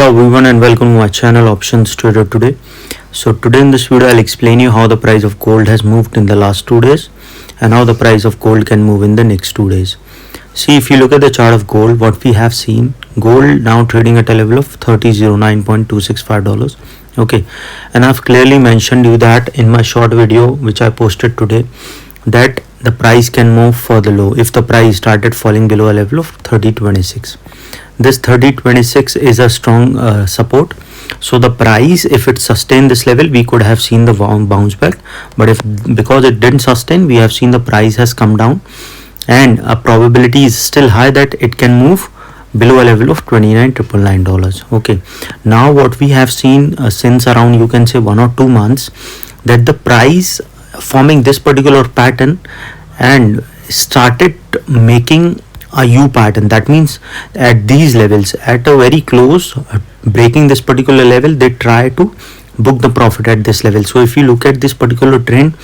Hello everyone and welcome to my channel Options Trader Today. So today in this video I'll explain you how the price of gold has moved in the last 2 days and how the price of gold can move in the next 2 days. See, if you look at the chart of gold, what we have seen, gold now trading at a level of $30.09.265. Okay, and I've clearly mentioned you that in my short video which I posted today, that the price can move further low if the price started falling below a level of 30.26. This 30.26 is a strong support. So the price, if it sustained this level, we could have seen the bounce back, but because it didn't sustain, we have seen the price has come down, and a probability is still high that it can move below a level of $29,999. Okay, now what we have seen since around, you can say, 1 or 2 months, that the price forming this particular pattern and started making a U pattern. That means at these levels, at a very close breaking this particular level, they try to book the profit at this level. So if you look at this particular trend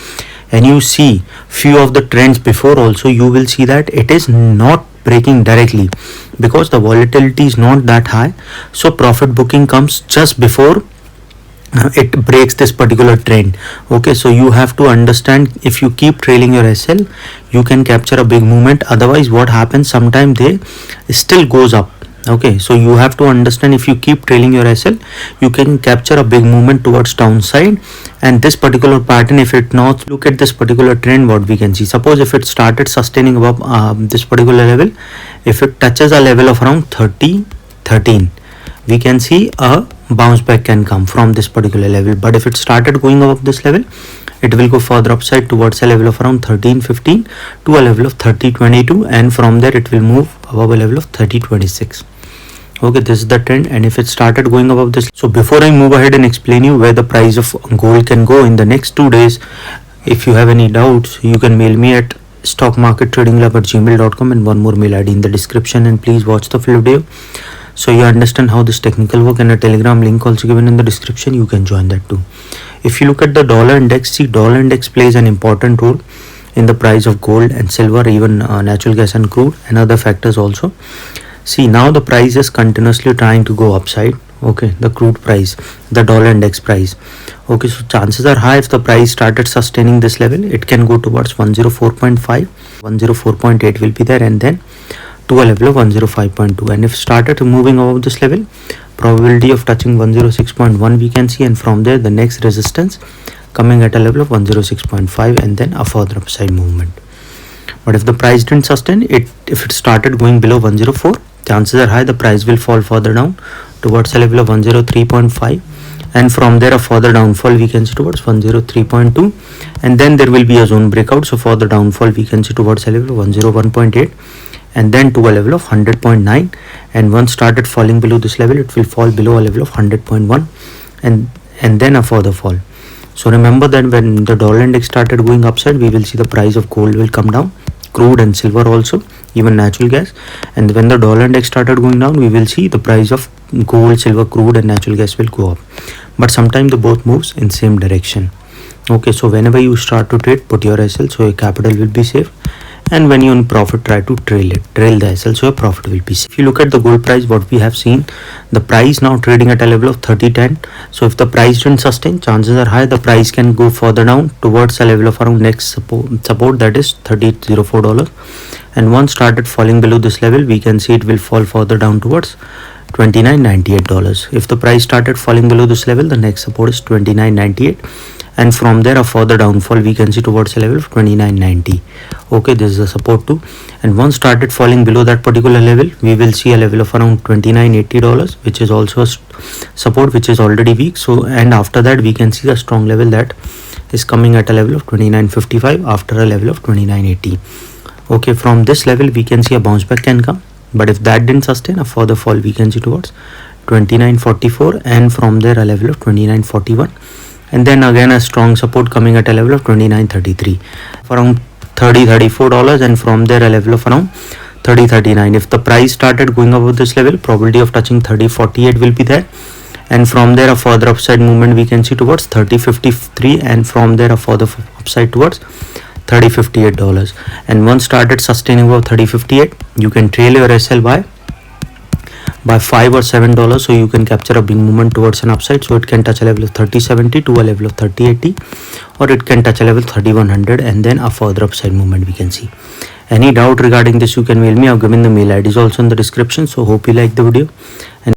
and you see few of the trends before also, you will see that it is not breaking directly because the volatility is not that high. So profit booking comes just before it breaks this particular trend. Okay, so you have to understand, if you keep trailing your SL, you can capture a big movement. Otherwise what happens, sometimes they still goes up. Okay, so you have to understand, if you keep trailing your SL, you can capture a big movement towards downside. And this particular pattern, if it not, look at this particular trend, what we can see, suppose if it started sustaining above this particular level, if it touches a level of around 30.13, we can see a bounce back can come from this particular level. But if it started going above this level, it will go further upside towards a level of around 13.15 to a level of 30.22, and from there it will move above a level of 30.26. Okay, this is the trend. And if it started going above this, so before I move ahead and explain you where the price of gold can go in the next 2 days, if you have any doubts, you can mail me at stockmarkettradinglab@gmail.com, and one more mail ID in the description, and please watch the full video so you understand how this technical work, and a Telegram link also given in the description, you can join that too. If you look at the dollar index, see, dollar index plays an important role in the price of gold and silver, even natural gas and crude and other factors also. See, now the price is continuously trying to go upside. Okay, the crude price, the dollar index price. Okay, so chances are high, if the price started sustaining this level, it can go towards 104.5, 104.8 will be there, and then to a level of 105.2. and if started moving above this level, probability of touching 106.1 we can see, and from there the next resistance coming at a level of 106.5, and then a further upside movement. But if the price didn't sustain it, if it started going below 104, chances are high the price will fall further down towards a level of 103.5, and from there a further downfall we can see towards 103.2, and then there will be a zone breakout. So for the downfall we can see towards a level of 101.8, and then to a level of 100.9, and once started falling below this level, it will fall below a level of 100.1, and then a further fall. So remember that when the dollar index started going upside, we will see the price of gold will come down, crude and silver also, even natural gas. And when the dollar index started going down, we will see the price of gold, silver, crude and natural gas will go up. But sometimes the both moves in same direction. Okay, so whenever you start to trade, put your SL so your capital will be safe, and when you in profit, try to trail the SL so your profit will be safe. If you look at the gold price, what we have seen, the price now trading at a level of 30.10. So if the price didn't sustain, chances are high the price can go further down towards a level of around next support, that is $30.04, and once started falling below this level, we can see it will fall further down towards $29.98. If the price started falling below this level, the next support is $29.98, and from there a further downfall we can see towards a level of $29.90. Okay, this is a support too, and once started falling below that particular level, we will see a level of around $29.80, which is also a support which is already weak. So, and after that we can see a strong level that is coming at a level of $29.55 after a level of $29.80. Okay, from this level we can see a bounce back can come, but if that didn't sustain, a further fall we can see towards $29.44, and from there a level of $29.41, and then again a strong support coming at a level of $29.33, around $30-$34, and from there a level of around $30.39. If the price started going above this level, probability of touching $30.48 will be there, and from there a further upside movement we can see towards $30.53, and from there a further upside towards $30.58. And once started sustaining above $30.58, you can trail your SL by by $5 or $7, so you can capture a big movement towards an upside. So it can touch a level of 3070 to a level of 3080, or it can touch a level 3100 and then a further upside movement we can see. Any doubt regarding this, you can mail me. I've given the mail ID is also in the description. So hope you like the video. And